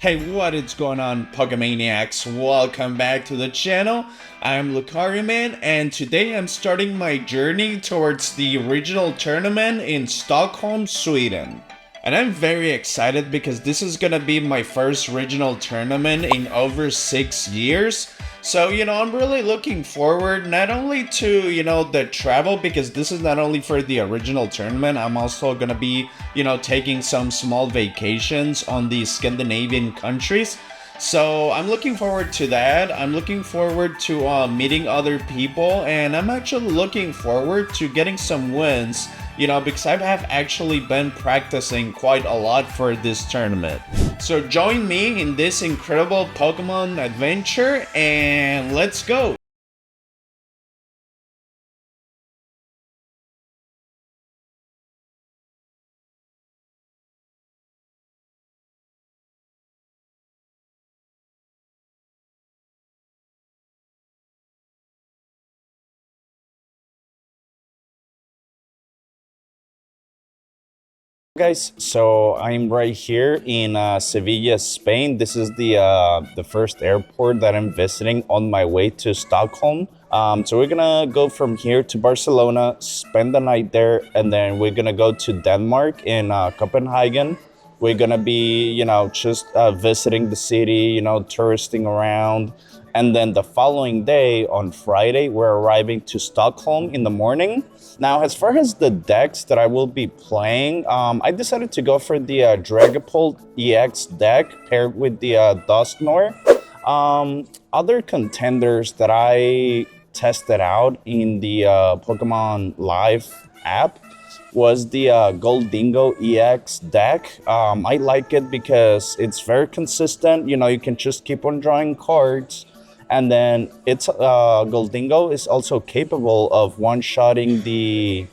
Hey, what is going on, Pokemaniacs? Welcome back to the channel. I'm Lucariman, and today I'm starting my journey towards the regional tournament in Stockholm, Sweden. And I'm very excited because this is gonna be my first regional tournament in over 6 years. So, I'm really looking forward not only to, the travel, because this is not only for the original tournament, I'm also gonna be, taking some small vacations on the Scandinavian countries. So I'm looking forward to that. I'm looking forward to meeting other people, and I'm actually looking forward to getting some wins, because I have actually been practicing quite a lot for this tournament. So join me in this incredible Pokemon adventure, and let's go! Guys, so I'm right here in Sevilla, Spain. This is the first airport that I'm visiting on my way to Stockholm. So we're gonna go from here to Barcelona, spend the night there, and then we're gonna go to Denmark in Copenhagen. We're gonna be, just visiting the city, touristing around. And then the following day, on Friday, we're arriving to Stockholm in the morning. Now, as far as the decks that I will be playing, I decided to go for the Dragapult EX deck paired with the Dusknoir. Other contenders that I tested out in the Pokemon Live app was the Goldingo EX deck. I like it because it's very consistent. You can just keep on drawing cards. And then it's Goldingo is also capable of one-shotting the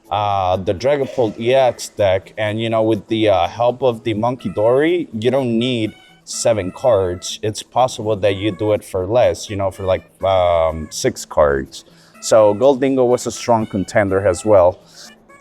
Dragapult EX deck, and with the help of the Monkey Dory, you don't need 7 cards. It's possible that you do it for less, for like 6 cards. So Goldingo was a strong contender as well.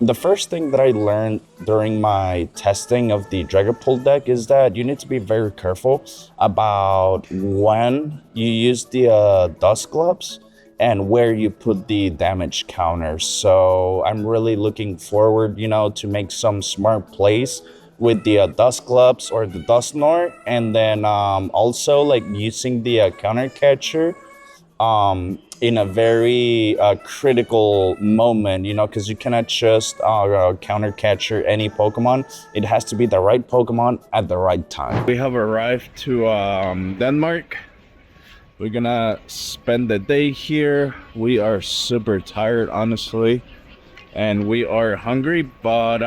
The first thing that I learned during my testing of the Dragapult deck is that you need to be very careful about when you use the Dust Gloves and where you put the damage counters. So I'm really looking forward, to make some smart plays with the Dust Gloves or the Dusknoir, and then also like using the counter catcher in a very critical moment, because you cannot just counter catcher any Pokemon. It has to be the right Pokemon at the right time. We have arrived to Denmark. We're gonna spend the day here. We are super tired, honestly, and we are hungry, but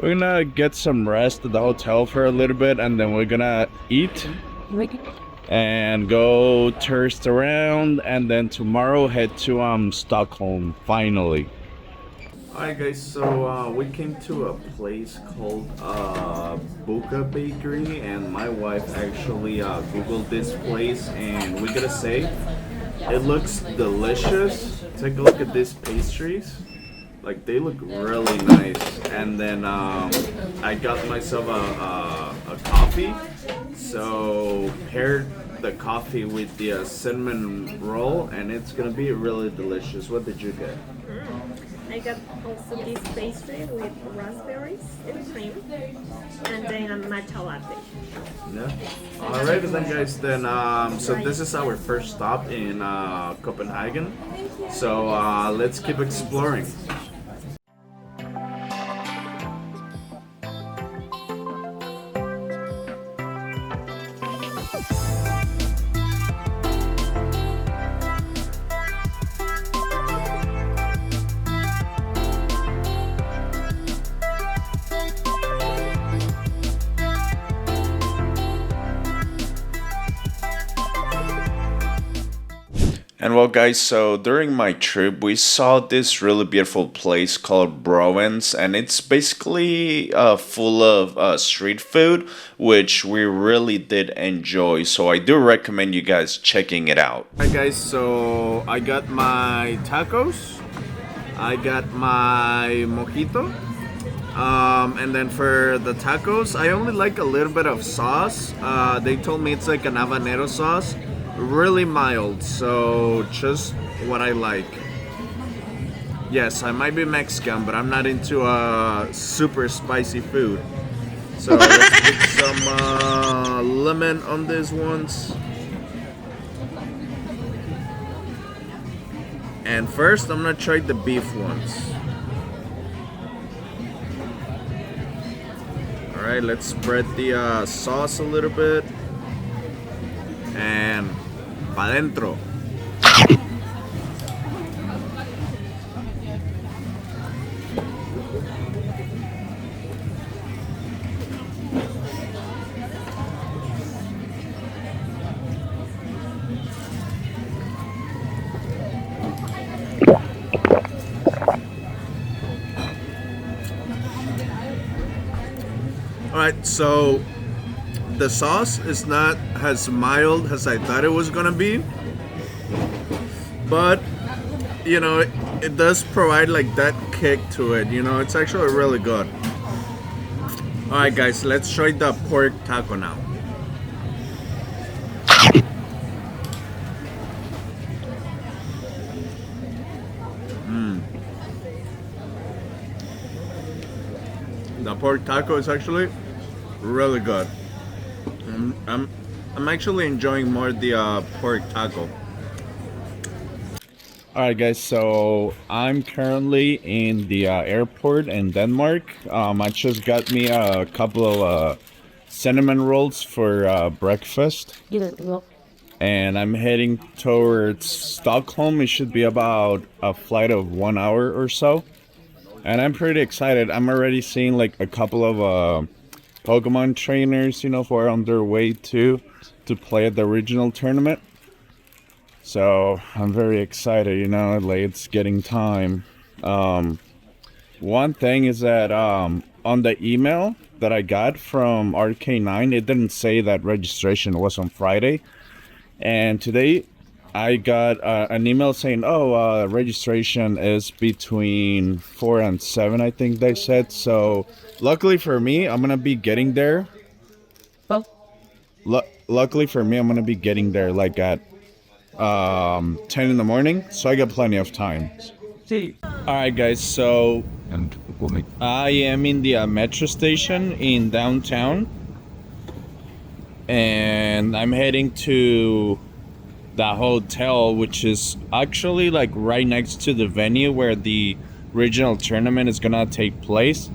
we're gonna get some rest at the hotel for a little bit, and then we're gonna eat and go tourist around, and then tomorrow head to Stockholm finally. Alright guys, so we came to a place called Boca Bakery, and my wife actually googled this place, and we gotta say it looks delicious. Take a look at these pastries, like they look really nice. And then I got myself a coffee, so paired the coffee with the cinnamon roll, and it's gonna be really delicious. What did you get? I got also this pastry with raspberries and cream, and then a matcha latte. Yeah. Alright then guys, then so this is our first stop in Copenhagen. So let's keep exploring. And well guys, so during my trip we saw this really beautiful place called Brovens, and it's basically full of street food, which we really did enjoy, so I do recommend you guys checking it out. Alright guys, so I got my tacos, I got my mojito, And then for the tacos, I only like a little bit of sauce. They told me it's like an habanero sauce, really mild, so just what I like. Yes, I might be Mexican, but I'm not into super spicy food. So let's put some lemon on these ones. And first, I'm gonna try the beef ones. All right, let's spread the sauce a little bit. And pa dentro. All right, so the sauce is not as mild as I thought it was gonna be, but you know, it does provide like that kick to it. You know, it's actually really good. All right, guys, let's try the pork taco now. The pork taco is actually really good. I'm actually enjoying more the pork taco. All right, guys. So I'm currently in the airport in Denmark. I just got me a couple of cinnamon rolls for breakfast, and I'm heading towards Stockholm. It should be about a flight of 1 hour or so, and I'm pretty excited. I'm already seeing like a couple of Pokemon trainers, you know, who are on their way to play at the original tournament. So I'm very excited, you know, like it's getting time. One thing is that on the email that I got from RK9, it didn't say that registration was on Friday. And today I got an email saying, oh, registration is between 4 and 7, I think they said. So luckily for me, I'm going to be getting there. Luckily for me, I'm going to be getting there like at 10 in the morning, so I got plenty of time. All right, guys, so I am in the metro station in downtown, and I'm heading to the hotel, which is actually like right next to the venue where the regional tournament is gonna take place.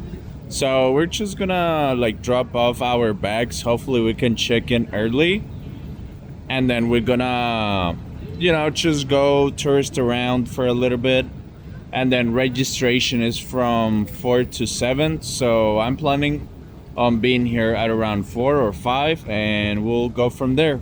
So we're just gonna like drop off our bags. Hopefully we can check in early, and then we're gonna, you know, just go tourist around for a little bit. And then registration is from 4 to 7. So I'm planning on being here at around 4 or 5, and we'll go from there.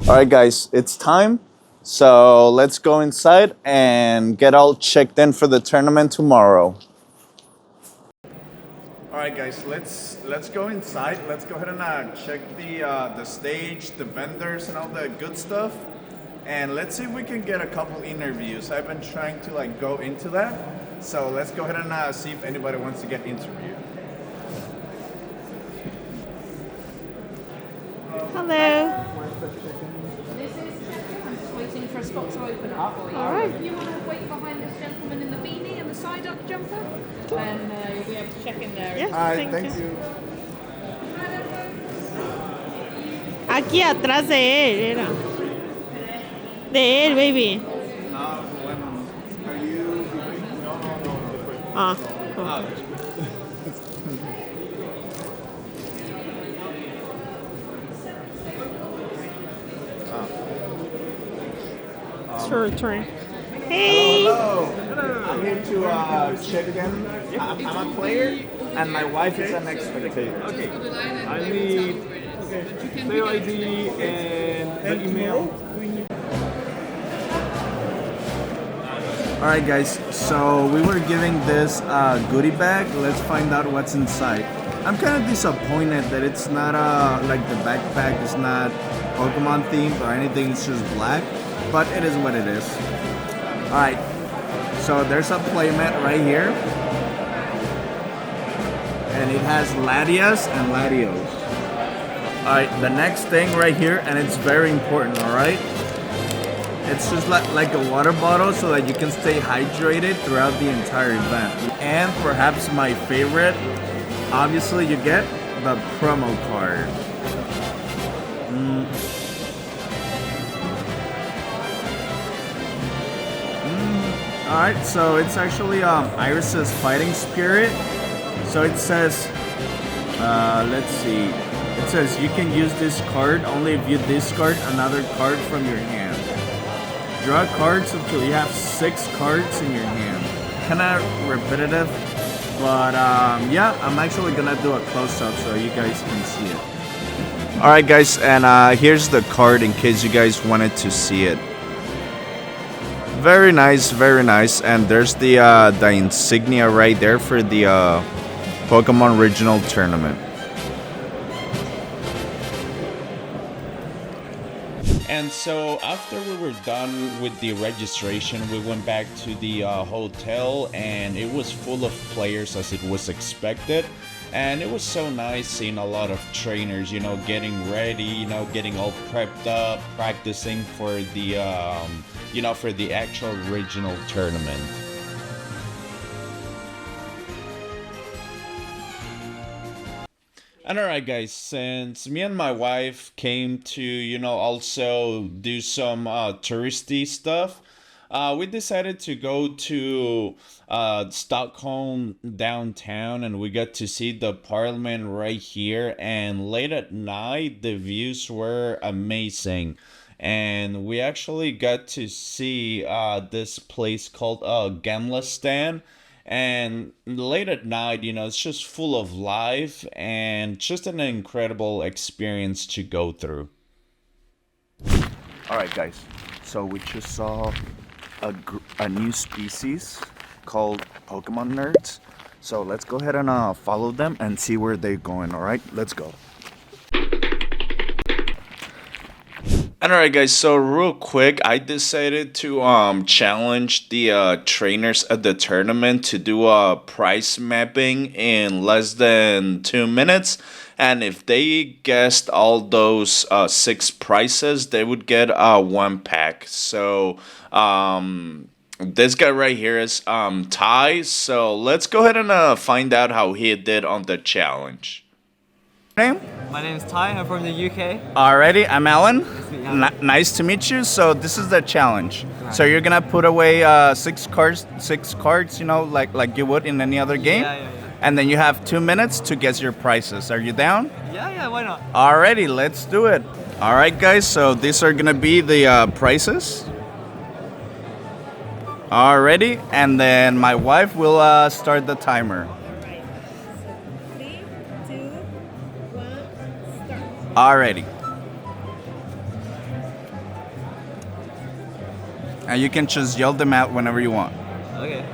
All right, guys, it's time. So let's go inside and get all checked in for the tournament tomorrow. All right, guys, let's go inside. Let's go ahead and check the stage, the vendors, and all the good stuff. And let's see if we can get a couple interviews. I've been trying to like go into that. So let's go ahead and see if anybody wants to get interviewed. Hello. Waiting for a spot to open up for you. All right. If you want to wait behind this gentleman in the beanie and the side up jumper, then you'll be able to check in there. Yes, All right, thank you. Aquí atrás de él era. De él, baby. Ah. Sure, turn. Hey. Hello. I'm here to check in. I'm a player, and my wife is an spectator. Okay, I need player ID and the email. Alright guys, so we were giving this goodie bag. Let's find out what's inside. I'm kind of disappointed that it's not like the backpack is not Pokemon themed or anything, it's just black, but it is what it is. Alright, so there's a playmat right here, and it has Latias and Latios. Alright, the next thing right here, and it's very important, alright? It's just like a water bottle so that you can stay hydrated throughout the entire event. And perhaps my favorite, obviously you get the promo card. Alright, so it's actually Iris's fighting spirit. So it says, let's see. It says you can use this card only if you discard another card from your hand. Draw cards until you have 6 cards in your hand. Kinda repetitive, but yeah, I'm actually gonna do a close-up so you guys can see it. Alright guys, and here's the card in case you guys wanted to see it. Very nice, very nice. And there's the insignia right there for the Pokemon Regional Tournament. And so after we were done with the registration, we went back to the hotel, and it was full of players as it was expected. And it was so nice seeing a lot of trainers, you know, getting ready, you know, getting all prepped up, practicing for the, you know, for the actual regional tournament. And alright guys, since me and my wife came to, you know, also do some touristy stuff, we decided to go to Stockholm downtown, and we got to see the parliament right here. And late at night, the views were amazing. And we actually got to see this place called Gamla. And late at night, you know, it's just full of life and just an incredible experience to go through. Alright guys, so we just saw a new species called Pokemon Nerds. So let's go ahead and follow them and see where they're going, alright? Let's go. And alright guys, so real quick, I decided to challenge the trainers at the tournament to do a price mapping in less than 2 minutes. And if they guessed all those 6 prices, they would get 1 pack. So this guy right here is Ty. So let's go ahead and find out how he did on the challenge. Name? My name is Ty. I'm from the UK. Alrighty, I'm Alan. Nice to meet you. So this is the challenge. So you're gonna put away 6 cards, you know, like you would in any other game. Yeah. And then you have 2 minutes to guess your prices. Are you down? Yeah, why not? Alrighty, let's do it. Alright guys, so these are gonna be the prices. Alrighty, and then my wife will start the timer. Alright. So 3, 2, 1, start. Alrighty. And you can just yell them out whenever you want. Okay.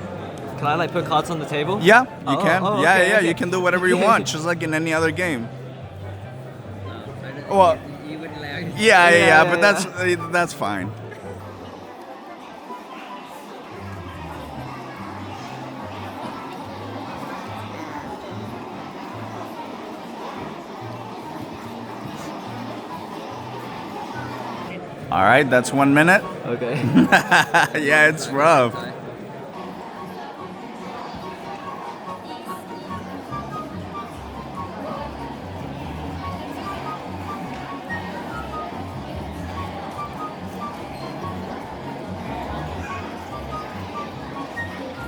Can I like put cards on the table? Yeah, you can. Okay. You can do whatever you want, just like in any other game. Well, You wouldn't allow it. yeah, but that's fine. All right, that's 1 minute. Okay. Yeah, it's rough.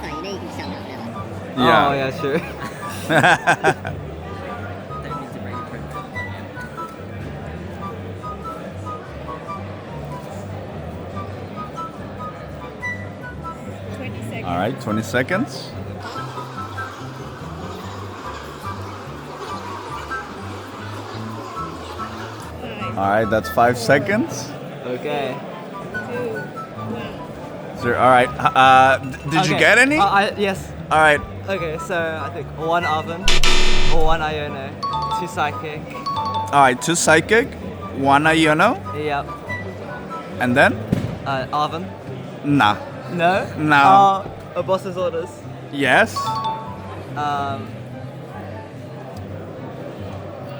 So you know you can sell it now. Yeah. Oh, yeah, sure. Don't need to bring it from. All right, 20 seconds. All right, that's 5 seconds. Okay. 2, 1. Sir, all right. Did you Okay. get any? Yes. All right. Okay, so I think 1 oven, 1 Iono, 2 psychic. All right. 2 psychic, 1 Iono, Yep. and then Oven. nah. No. No. A boss's orders. Yes. A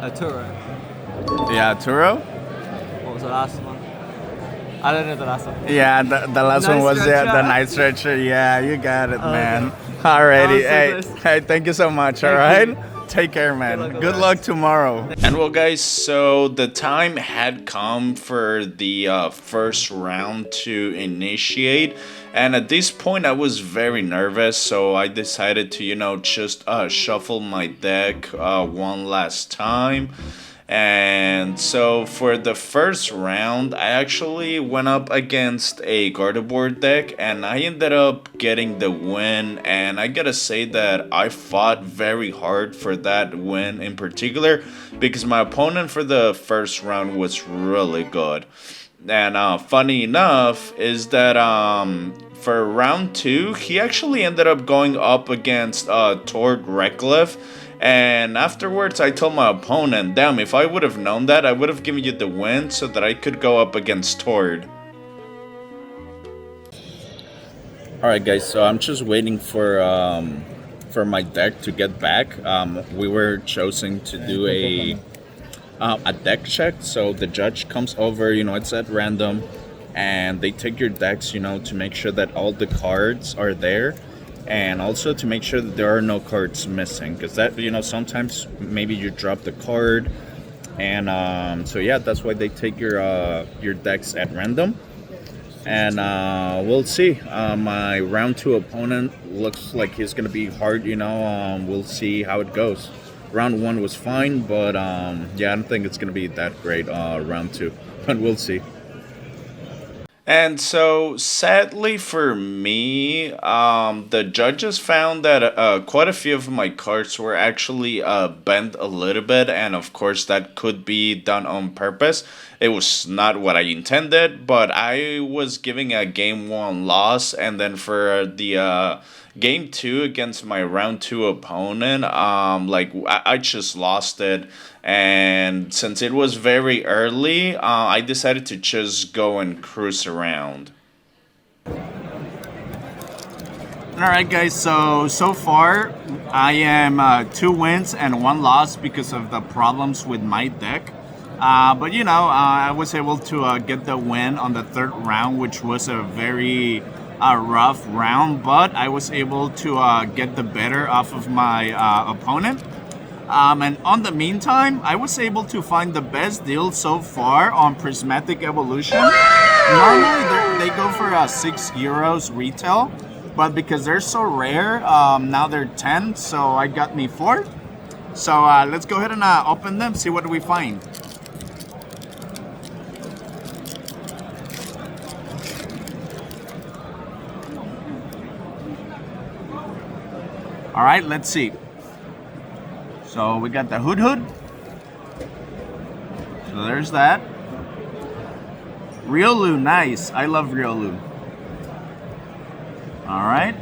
Turo. Yeah. Turo. What was the last one? I don't know the last one. Yeah. The last Night one was the stretcher. night stretcher. Yeah. You got it, man. Okay. Alrighty. That was so Hey. close. Hey. Thank you so much. All Thank right. you. Take care, man. luck, Good guys. luck tomorrow. And well, guys, so the time had come for the first round to initiate. And at this point, I was very nervous. So I decided to, just shuffle my deck one last time. And so for the first round, I actually went up against a Gardevoir deck and I ended up getting the win. And I gotta say that I fought very hard for that win in particular because my opponent for the first round was really good. And funny enough is that for round 2, he actually ended up going up against Tord Reckliffe. And afterwards, I told my opponent, damn, if I would have known that, I would have given you the win so that I could go up against Tord. Alright guys, so I'm just waiting for my deck to get back. We were choosing to do a deck check, so the judge comes over, it's at random, and they take your decks, to make sure that all the cards are there. And also to make sure that there are no cards missing, because that sometimes maybe you drop the card, and so yeah, that's why they take your decks at random. And we'll see. My round 2 opponent looks like he's gonna be hard. We'll see how it goes. Round 1 was fine, but yeah, I don't think it's gonna be that great. Round 2, but we'll see. And so, sadly for me, the judges found that quite a few of my cards were actually bent a little bit, and of course that could be done on purpose. It was not what I intended, but I was giving a game 1 loss, and then for the game 2 against my round 2 opponent, I just lost it. And since it was very early, I decided to just go and cruise around. Alright guys, so far I am 2 wins and 1 loss because of the problems with my deck. But I was able to get the win on the 3rd round, which was a very rough round, but I was able to get the better off of my opponent. And on the meantime, I was able to find the best deal so far on Prismatic Evolution. Normally they go for €6 retail, but because they're so rare, now they're 10, so I got me 4. So let's go ahead and open them, see what we find. All right, let's see. So we got the Hood. So there's that. Riolu, nice. I love Riolu. All right.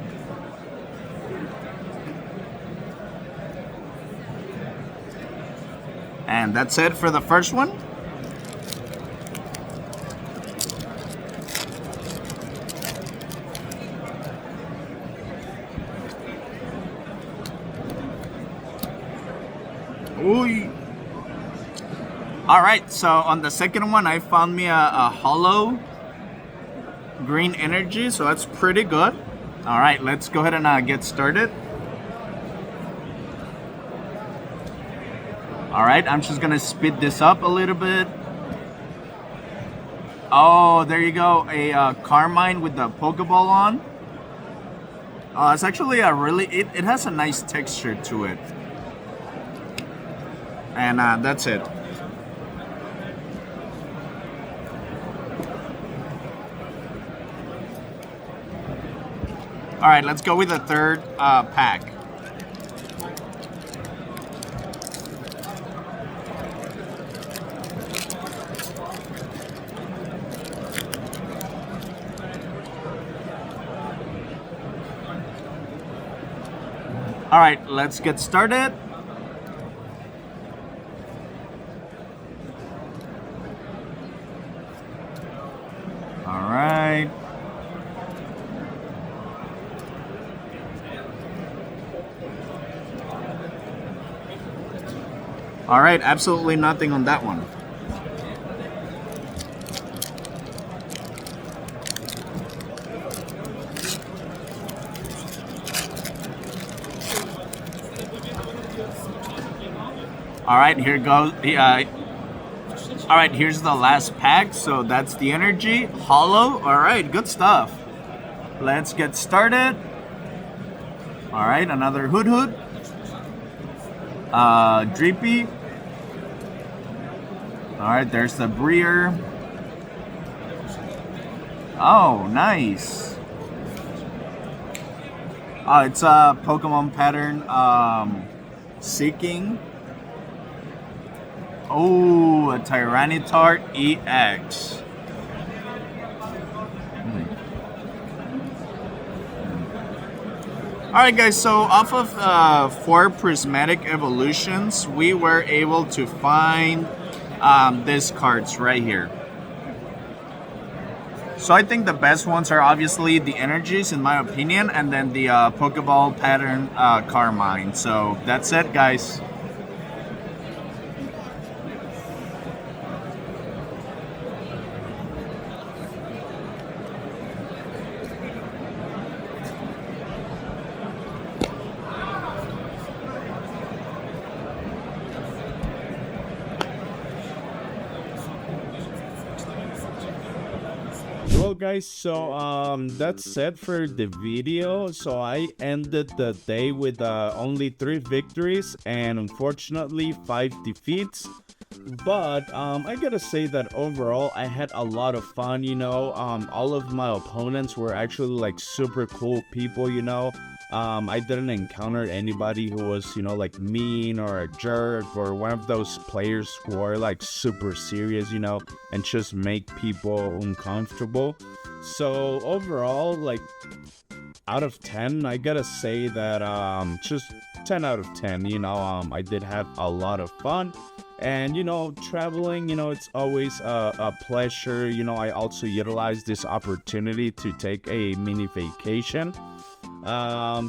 And that's it for the first one. Ooh. All right, so on the second one, I found me a hollow green energy, so that's pretty good. All right, let's go ahead and get started. All right, I'm just gonna speed this up a little bit. Oh, there you go, a Carmine with the Pokeball on. It's actually a really, it has a nice texture to it. And that's it. All right, let's go with the third pack. All right, let's get started. All right. All right, absolutely nothing on that one. All right, here goes. All right, here's the last pack. So that's the energy. Hollow. All right, good stuff. Let's get started. All right, another Hood. Dreepy. All right, there's the Breer. Oh, nice. It's a Pokemon pattern. Seeking. Oh, a Tyranitar EX. Alright guys, so off of 4 prismatic evolutions, we were able to find these cards right here. So I think the best ones are obviously the energies in my opinion, and then the Pokeball pattern Carmine. So that's it guys. Well guys, so that's it for the video. So I ended the day with only 3 victories and unfortunately 5 defeats. But I gotta say that overall I had a lot of fun, you know. All of my opponents were actually like super cool people, you know. I didn't encounter anybody who was, you know, like mean or a jerk or one of those players who are like super serious, you know, and just make people uncomfortable. So overall, like out of 10, I gotta say that just 10 out of 10, you know. I did have a lot of fun. And, you know, traveling, you know, it's always a pleasure. You know, I also utilize this opportunity to take a mini vacation.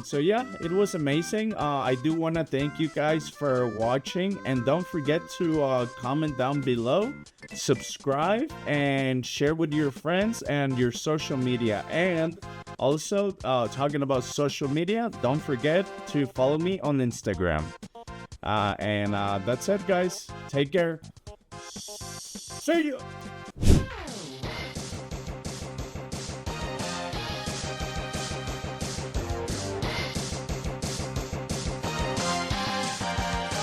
So yeah, it was amazing. I do want to thank you guys for watching, and don't forget to comment down below, subscribe, and share with your friends and your social media. And also, talking about social media, don't forget to follow me on Instagram. And that's it guys, take care, see you.